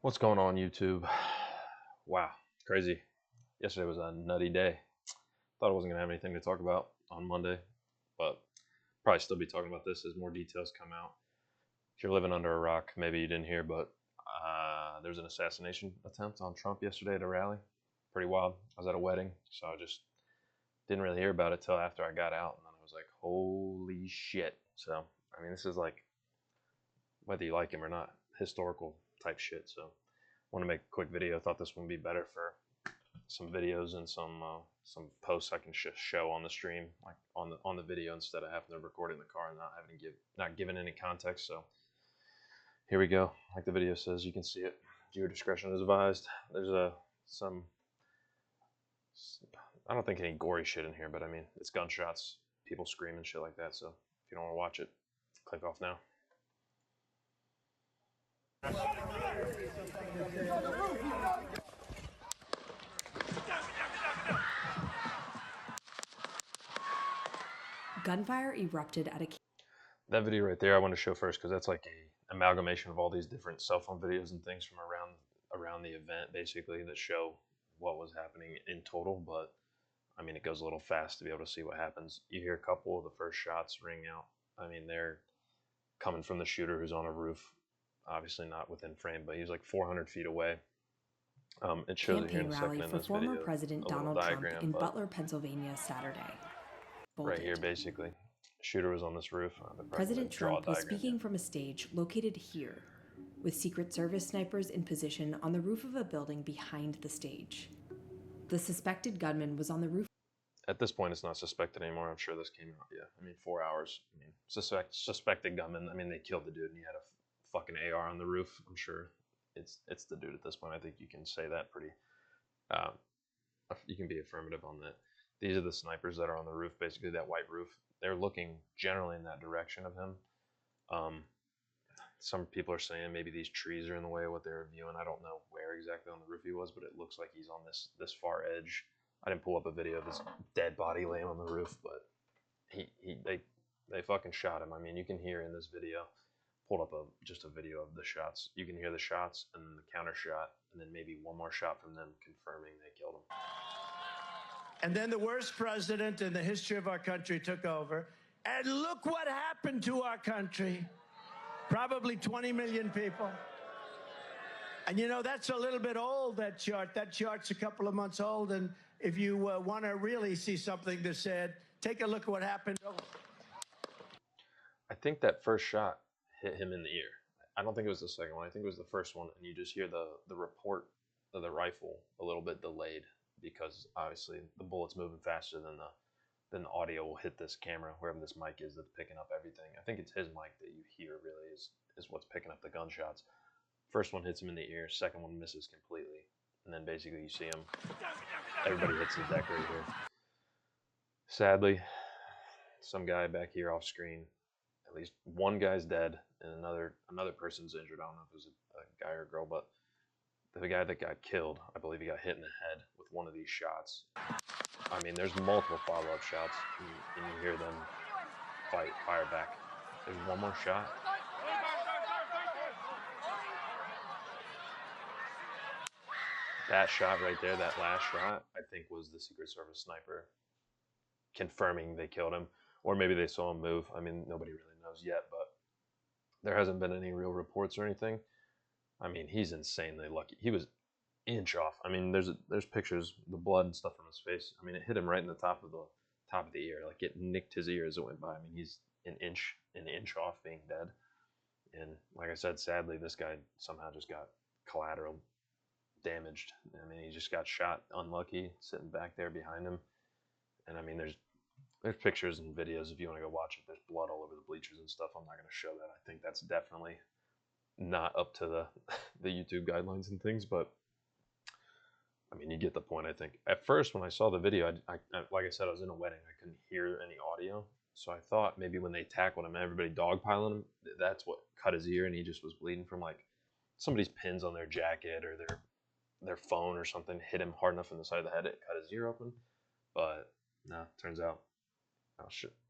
What's going on, YouTube? Wow, crazy. Yesterday was a nutty day. Thought I wasn't going to have anything to talk about on Monday, but probably still be talking about this as more details come out. If you're living under a rock, maybe you didn't hear, but there was an assassination attempt on Trump yesterday at a rally. Pretty wild. I was at a wedding, so I just didn't really hear about it till after I got out, and then I was like, holy shit. So, I mean, this is like, whether you like him or not, historical type shit, so want to make a quick video. Thought this one would be better for some videos and some posts I can show on the stream, like on the video, instead of having to record it in the car and not giving any context. So here we go. Like the video says, you can see it. Viewer discretion is advised. There's some, I don't think any gory shit in here, but I mean, it's gunshots, people screaming, shit like that. So if you don't want to watch it, click off now. Gunfire erupted at a... That video right there I want to show first because that's like a amalgamation of all these different cell phone videos and things from around the event, basically, that show what was happening in total. But I mean, it goes a little fast to be able to see what happens. You hear a couple of the first shots ring out. I mean, they're coming from the shooter who's on a roof, obviously not within frame, but he's like 400 feet away. It shows it here in a second in this video. Former President Donald Trump in Butler, Pennsylvania, Saturday. Right here, basically. Shooter was on this roof. President Trump was speaking from a stage located here, with Secret Service snipers in position on the roof of a building behind the stage. The suspected gunman was on the roof. At this point, it's not suspected anymore. I'm sure this came out, yeah. I mean, 4 hours. I mean, suspected gunman. I mean, they killed the dude and he had a fucking AR on the roof. I'm sure it's the dude at this point. I think you can say that pretty, you can be affirmative on that. These are the snipers that are on the roof, basically that white roof. They're looking generally in that direction of him. Some people are saying maybe these trees are in the way of what they're viewing. I don't know where exactly on the roof he was, but it looks like he's on this far edge. I didn't pull up a video of his dead body laying on the roof, but they fucking shot him. I mean, you can hear in this video, pulled up just a video of the shots. You can hear the shots and then the counter shot, and then maybe one more shot from them confirming they killed him. And then the worst president in the history of our country took over. And look what happened to our country. Probably 20 million people. And you know, that's a little bit old, that chart. That chart's a couple of months old. And if you want to really see something that's said, take a look at what happened. I think that first shot hit him in the ear. I don't think it was the second one. I think it was the first one. And you just hear the report of the rifle a little bit delayed, because obviously the bullet's moving faster than the audio will hit this camera, wherever this mic is that's picking up everything. I think it's his mic that you hear really is what's picking up the gunshots. First one hits him in the ear, second one misses completely, and then basically you see him, everybody hits the deck right here. Sadly, some guy back here off screen, at least one guy's dead and another person's injured. I don't know if it was a guy or a girl, but the guy that got killed, I believe he got hit in the head with one of these shots. I mean, there's multiple follow-up shots, and you hear them fire back. There's one more shot. That shot right there, that last shot, I think was the Secret Service sniper confirming they killed him. Or maybe they saw him move. I mean, nobody really knows yet, but there hasn't been any real reports or anything. I mean, he's insanely lucky. He was inch off. I mean, there's pictures, the blood and stuff from his face. I mean, it hit him right in the top of the ear. Like, it nicked his ear as it went by. I mean, he's an inch off being dead. And like I said, sadly, this guy somehow just got collateral damaged. I mean, he just got shot, unlucky, sitting back there behind him. And I mean, there's pictures and videos if you want to go watch it. There's blood all over the bleachers and stuff. I'm not going to show that. I think that's definitely not up to the YouTube guidelines and things, but I mean, you get the point. I think at first when I saw the video, I like I said, I was in a wedding. I couldn't hear any audio, so I thought maybe when they tackled him, everybody dogpiling him, that's what cut his ear, and he just was bleeding from like somebody's pins on their jacket or their phone or something hit him hard enough in the side of the head, it cut his ear open. But no, turns out,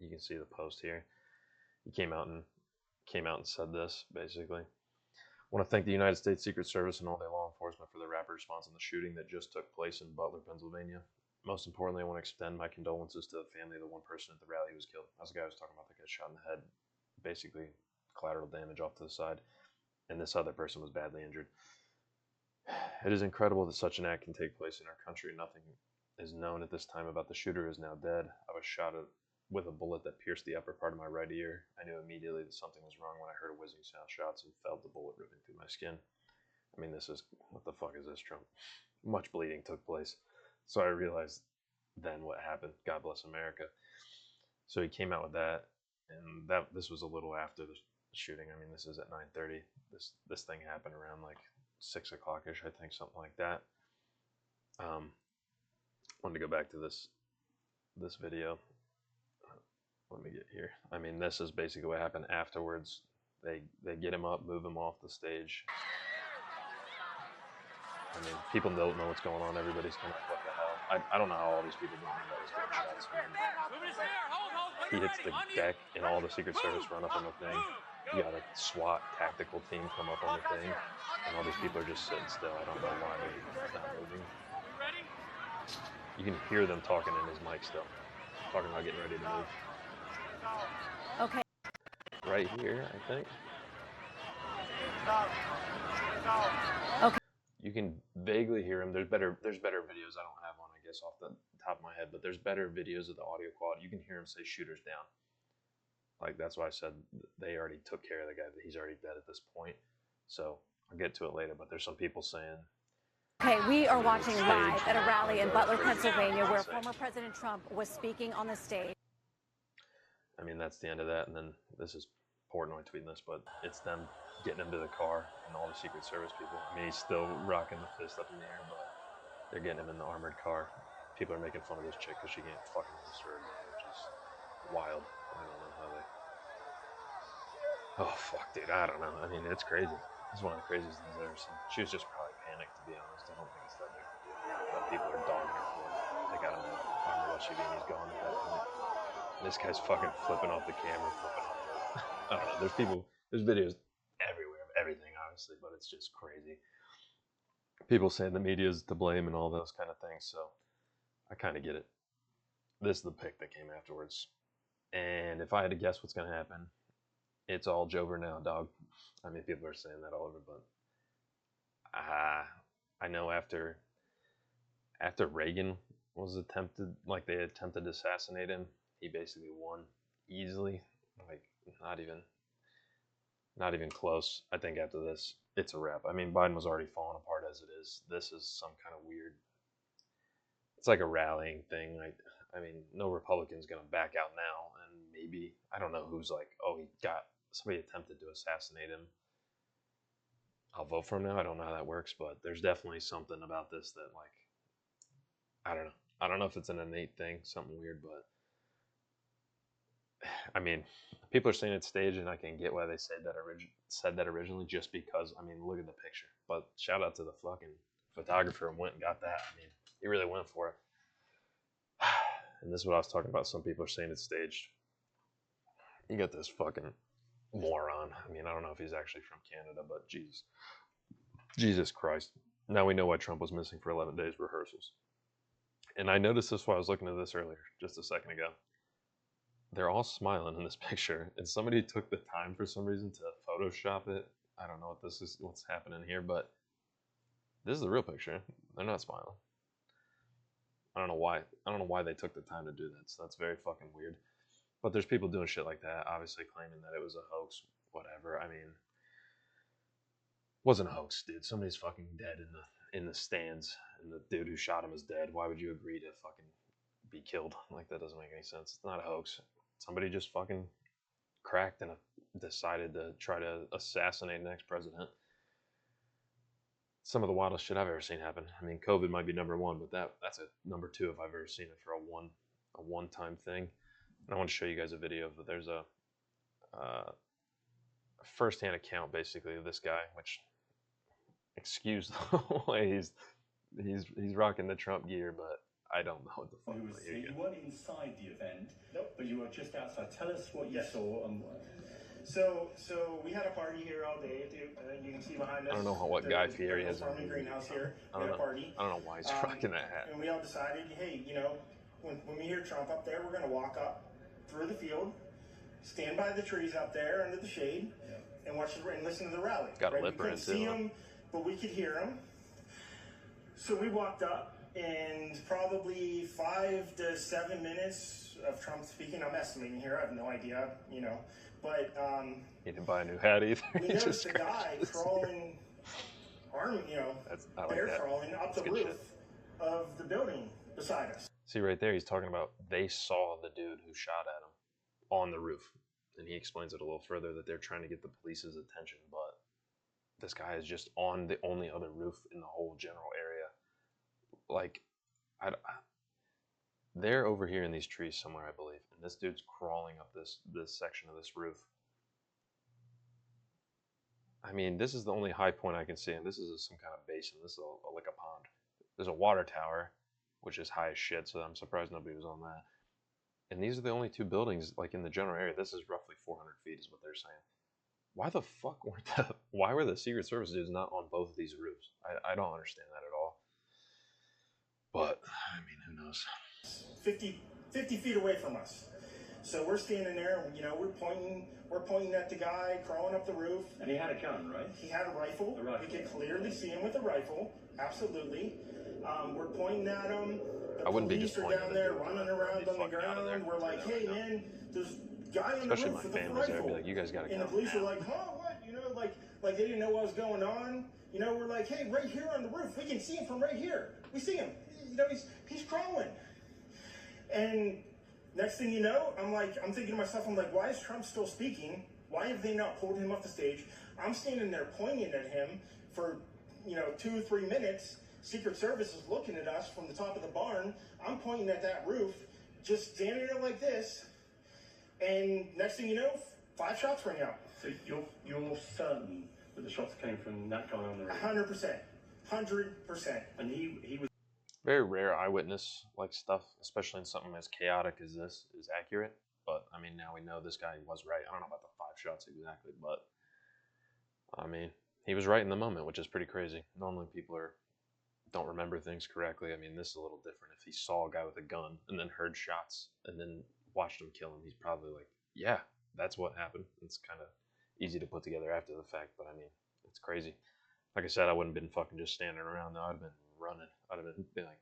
you can see the post here. He came out and said this basically. want to thank the United States Secret Service and all their law enforcement for their rapid response on the shooting that just took place in Butler, Pennsylvania. Most importantly, I want to extend my condolences to the family of the one person at the rally who was killed. That's the guy I was talking about that got shot in the head, basically collateral damage off to the side, and this other person was badly injured. It is incredible that such an act can take place in our country. Nothing is known at this time about the shooter who is now dead. I was shot with a bullet that pierced the upper part of my right ear. I knew immediately that something was wrong when I heard a whizzing sound shots and felt the bullet ripping through my skin. I mean, this is, what the fuck is this, Trump? Much bleeding took place. So I realized then what happened. God bless America. So he came out with that, and this was a little after the shooting. I mean, this is at 9:30. This thing happened around like 6 o'clock-ish, I think, something like that. Wanted to go back to this video. Let me get here. I mean, this is basically what happened afterwards. They get him up, move him off the stage. I mean, people don't know what's going on. Everybody's kind of like, what the hell? I don't know how all these people don't know that was gunshots. He hits the deck, and all the Secret Service run up on the thing. You got a SWAT tactical team come up on the thing, and all these people are just sitting still. I don't know why they're not moving. You can hear them talking in his mic still, talking about getting ready to move. Okay. Right here, I think. Okay. You can vaguely hear him. There's better videos. I don't have one, I guess, off the top of my head, but there's better videos of the audio quality. You can hear him say "shooters down." Like, that's why I said they already took care of the guy. That he's already dead at this point. So I'll get to it later. But there's some people saying. Okay, we are watching live at a rally in Butler, Pennsylvania, where former President Trump was speaking on the stage. I mean, that's the end of that. And then this is Portnoy tweeting this, but it's them getting him to the car and all the Secret Service people. I mean, he's still rocking the fist up in the air, but they're getting him in the armored car. People are making fun of this chick because she can't fucking register her name, which is wild. I don't know how they. Oh, fuck, dude. I don't know. I mean, it's crazy. It's one of the craziest things I've ever seen. She was just probably panicked, to be honest. I don't think it's that big of a deal. But people are dogging her for it. They got him in the armored SUV and he's gone at that point. This guy's fucking flipping off the camera, flipping off the. I don't know. There's videos everywhere of everything, obviously, but it's just crazy. People saying the media's to blame and all those kind of things, so I kind of get it. This is the pic that came afterwards. And if I had to guess what's going to happen, it's all Jover now, dog. I mean, people are saying that all over, but I know after Reagan was attempted, like they attempted to assassinate him, he basically won easily, like not even close. I think after this, it's a wrap. I mean, Biden was already falling apart as it is. This is some kind of weird. It's like a rallying thing. I mean, no Republican's gonna back out now, and maybe I don't know who's like, oh, somebody attempted to assassinate him. I'll vote for him now. I don't know how that works, but there's definitely something about this that, like, I don't know. I don't know if it's an innate thing, something weird, but I mean, people are saying it's staged, and I can get why they said that originally, just because, I mean, look at the picture. But shout out to the fucking photographer who went and got that. I mean, he really went for it. And this is what I was talking about. Some people are saying it's staged. You got this fucking moron. I mean, I don't know if he's actually from Canada, but Jesus Christ. Now we know why Trump was missing for 11 days rehearsals. And I noticed this while I was looking at this earlier, just a second ago. They're all smiling in this picture, and somebody took the time for some reason to Photoshop it. I don't know what's happening here, but this is the real picture. They're not smiling. I don't know why they took the time to do that. So that's very fucking weird. But there's people doing shit like that, obviously claiming that it was a hoax, whatever. I mean, it wasn't a hoax, dude. Somebody's fucking dead in the stands, and the dude who shot him is dead. Why would you agree to fucking be killed? Like, that doesn't make any sense. It's not a hoax. Somebody just fucking cracked and decided to try to assassinate the next president. Some of the wildest shit I've ever seen happen. I mean, COVID might be number one, but that's a number two if I've ever seen it for a one-time thing. And I want to show you guys a video, but there's a first-hand account basically of this guy, which, excuse the way he's rocking the Trump gear, but I don't know what the fuck. You weren't inside the event, nope, but you were just outside. Tell us what you saw. So we had a party here all day. You can see behind us. I don't know what Guy Fieri has on. Farming greenhouse here. I don't know. I don't know why he's rocking that hat. And we all decided, hey, you know, when we hear Trump up there, we're going to walk up through the field, stand by the trees up there under the shade, and watch and listen to the rally. Got a lip We couldn't print see too. him, but we could hear him. So we walked up, and probably 5 to 7 minutes of Trump speaking. I'm estimating here. I have no idea, you know. But he didn't buy a new hat either. we noticed a guy crawling, bear crawling up the roof of the building beside us. See right there, he's talking about they saw the dude who shot at him on the roof. And he explains it a little further that they're trying to get the police's attention, but this guy is just on the only other roof in the whole general area. Like, they're over here in these trees somewhere, I believe, and this dude's crawling up this section of this roof. I mean, this is the only high point I can see, and this is some kind of basin. This is like a pond. There's a water tower, which is high as shit, so I'm surprised nobody was on that. And these are the only two buildings, like, in the general area. This is roughly 400 feet is what they're saying. Why the fuck why were the Secret Service dudes not on both of these roofs? I don't understand that at all. But, I mean, who knows? 50 feet away from us. So we're standing there, and, you know, we're pointing at the guy crawling up the roof. And he had a gun, right? He had a rifle. We could clearly see him with a rifle. Absolutely. We're pointing at him. I wouldn't be disappointed. Down there running around on the ground. We're like, hey, man, there's a guy on the roof with a rifle. Especially my family's there. Be like, you guys gotta go. And the police are like, huh, what? You know, like they didn't know what was going on. You know, we're like, hey, right here on the roof. We can see him from right here. We see him. You know, he's crawling. And next thing you know, I'm thinking to myself, I'm like, why is Trump still speaking? Why have they not pulled him off the stage? I'm standing there pointing at him for, 2 or 3 minutes. Secret Service is looking at us from the top of the barn. I'm pointing at that roof, just standing there like this. And next thing you know, 5 shots ring out. So you're certain that the shots came from that guy on the roof? 100%. 100%. And he was... Very rare eyewitness like stuff, especially in something as chaotic as this, is accurate. But I mean, now we know this guy was right. I don't know about the 5 shots exactly, but I mean, he was right in the moment, which is pretty crazy. Normally people don't remember things correctly. I mean, this is a little different. If he saw a guy with a gun and then heard shots and then watched him kill him, he's probably like, yeah, that's what happened. It's kind of easy to put together after the fact, but I mean, it's crazy. Like I said, I wouldn't have been fucking just standing around. No, I'd have been running. I'd have been like,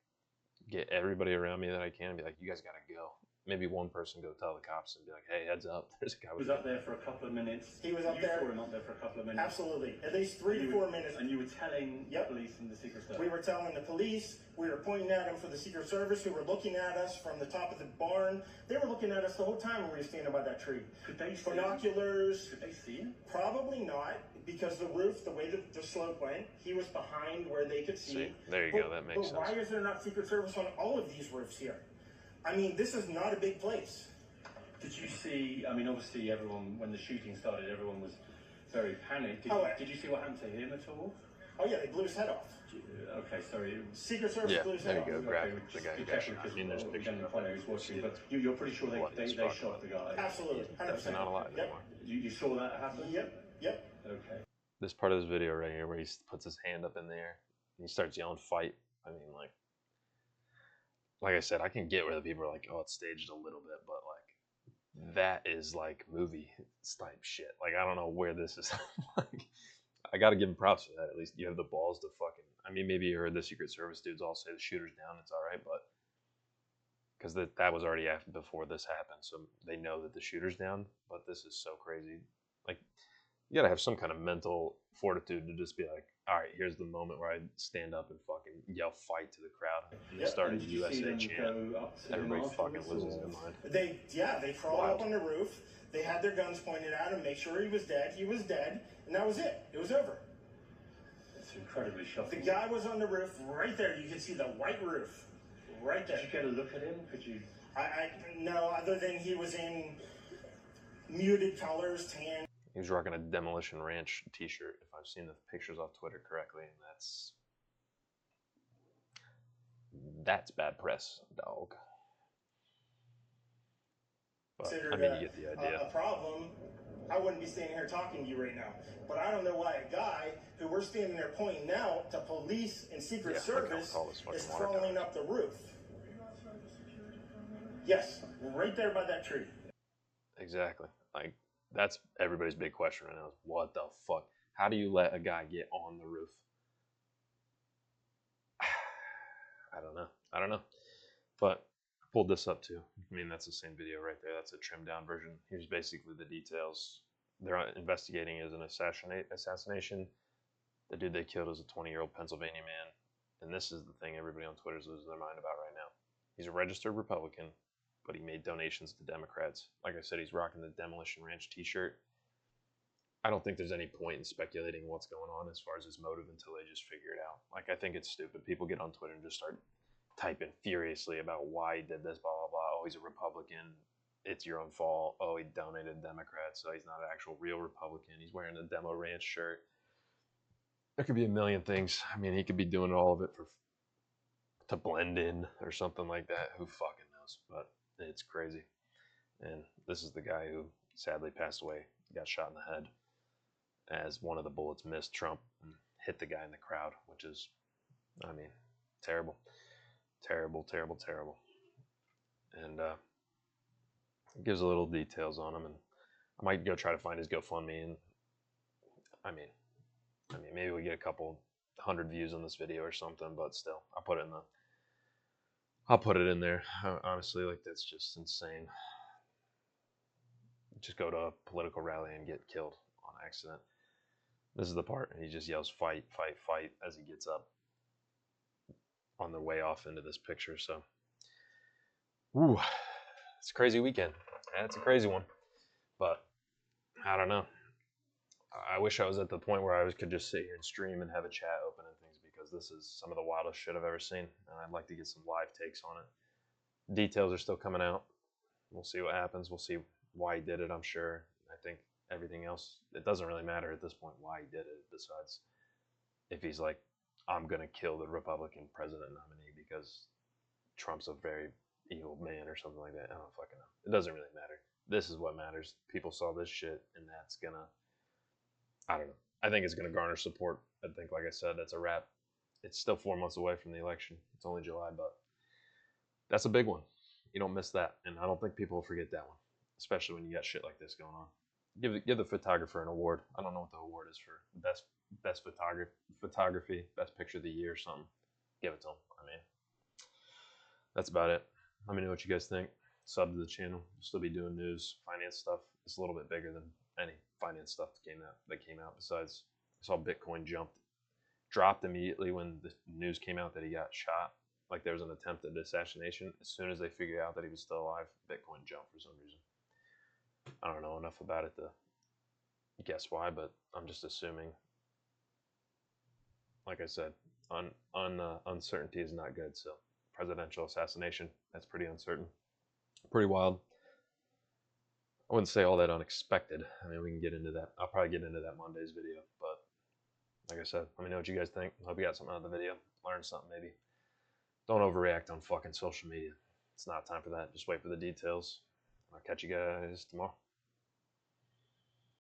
get everybody around me that I can and be like, you guys gotta go. Maybe one person go tell the cops and be like, hey, heads up, there's a guy with a gun. He was up there for a couple of minutes. He was up there. You saw him up there for a couple of minutes. Absolutely. At least 3 to 4 minutes. And you were telling the police and the Secret Service? We were telling the police. We were pointing at them for the Secret Service, who were looking at us from the top of the barn. They were looking at us the whole time when we were standing by that tree. Could they see binoculars? Could they see him? Probably not, because the roof, the way the slope went, he was behind where they could see. There you go. That makes sense. But why is there not Secret Service on all of these roofs here? I mean, this is not a big place. Did you see, I mean, obviously everyone, when the shooting started, everyone was very panicked. Did you see what happened to him at all? Oh yeah, they blew his head off. Okay, sorry. Secret Service blew his head off. There you go, grab the guy who got shot. I mean, there's pictures of who's watching, but you're pretty sure they shot the guy? Absolutely, 100%. They're not alive anymore. You saw that happen? Yep. Okay. This part of this video right here where he puts his hand up in the air and he starts yelling, fight. I mean, like I said, I can get where the people are like, oh, it's staged a little bit, but like, that is like movie type shit. Like, I don't know where this is. Like, I gotta give him props for that. At least you have the balls to fucking, I mean, maybe you heard the Secret Service dudes all say the shooter's down, it's alright, but because that was already after, before this happened, so they know that the shooter's down, but this is so crazy. Like, you gotta have some kind of mental fortitude to just be like, all right, here's the moment where I stand up and fucking yell fight to the crowd and they start a USA chant. Everybody fucking loses their mind. They crawled up on the roof. They had their guns pointed at him, make sure he was dead. He was dead, and that was it. It was over. It's incredibly shocking. The guy was on the roof right there. You can see the white roof right there. Did you get a look at him? Could you? No, other than he was in muted colors, tan. He was rocking a Demolition Ranch t-shirt, if I've seen the pictures off Twitter correctly, and that's bad press, dog. But, I mean, you get the idea. A problem I wouldn't be standing here talking to you right now. But I don't know why a guy who we're standing there pointing out to police and Secret Service is crawling up the roof. Were you outside the security perimeter? Yes, right there by that tree. Exactly. Like, that's everybody's big question right now is, what the fuck? How do you let a guy get on the roof? I don't know. But I pulled this up too. I mean, that's the same video right there. That's a trimmed down version. Here's basically the details. They're investigating as an assassination. The dude they killed is a 20-year-old Pennsylvania man. And this is the thing everybody on Twitter is losing their mind about right now. He's a registered Republican, but he made donations to Democrats. Like I said, he's rocking the Demolition Ranch t-shirt. I don't think there's any point in speculating what's going on as far as his motive until they just figure it out. Like, I think it's stupid. People get on Twitter and just start typing furiously about why he did this, blah, blah, blah. Oh, he's a Republican. It's your own fault. Oh, he donated Democrats, so he's not an actual real Republican. He's wearing the Demo Ranch shirt. There could be a million things. I mean, he could be doing all of it to blend in or something like that. Who fucking knows? But it's crazy. And this is the guy who sadly passed away. He got shot in the head as one of the bullets missed Trump and hit the guy in the crowd, which is, I mean, terrible. Terrible, terrible, terrible. And it gives a little details on him, and I might go try to find his GoFundMe, and I mean, maybe we get a couple 100 views on this video or something, but still, I'll put it in there. Honestly, like, that's just insane. Just go to a political rally and get killed on accident. This is the part, and he just yells, "Fight, fight, fight," as he gets up on the way off into this picture. So, ooh, it's a crazy weekend. Yeah, it's a crazy one, but I don't know. I wish I was at the point where I could just sit here and stream and have a chat open and things, because this is some of the wildest shit I've ever seen, and I'd like to get some live takes on it. Details are still coming out. We'll see what happens. We'll see why he did it, I'm sure. I think everything else, it doesn't really matter at this point why he did it, besides if he's like, I'm going to kill the Republican president nominee because Trump's a very evil man or something like that. I don't fucking know. It doesn't really matter. This is what matters. People saw this shit, and that's going to, I don't know. I think it's going to garner support. I think, like I said, that's a wrap. It's still 4 months away from the election. It's only July, but that's a big one. You don't miss that, and I don't think people will forget that one, especially when you got shit like this going on. Give the photographer an award. I don't know what the award is for best photography, best picture of the year or something. Give it to them. I mean, that's about it. Let me know what you guys think. Sub to the channel. We'll still be doing news, finance stuff. It's a little bit bigger than any finance stuff that came out. Besides, I saw Bitcoin dropped immediately when the news came out that he got shot. Like, there was an attempt at assassination. As soon as they figured out that he was still alive, Bitcoin jumped for some reason. I don't know enough about it to guess why, but I'm just assuming. Like I said, uncertainty is not good. So, presidential assassination, that's pretty uncertain, pretty wild. I wouldn't say all that unexpected. I mean, we can get into that. I'll probably get into that Monday's video, but like I said, let me know what you guys think. Hope you got something out of the video. Learn something maybe. Don't overreact on fucking social media. It's not time for that. Just wait for the details. I'll catch you guys tomorrow.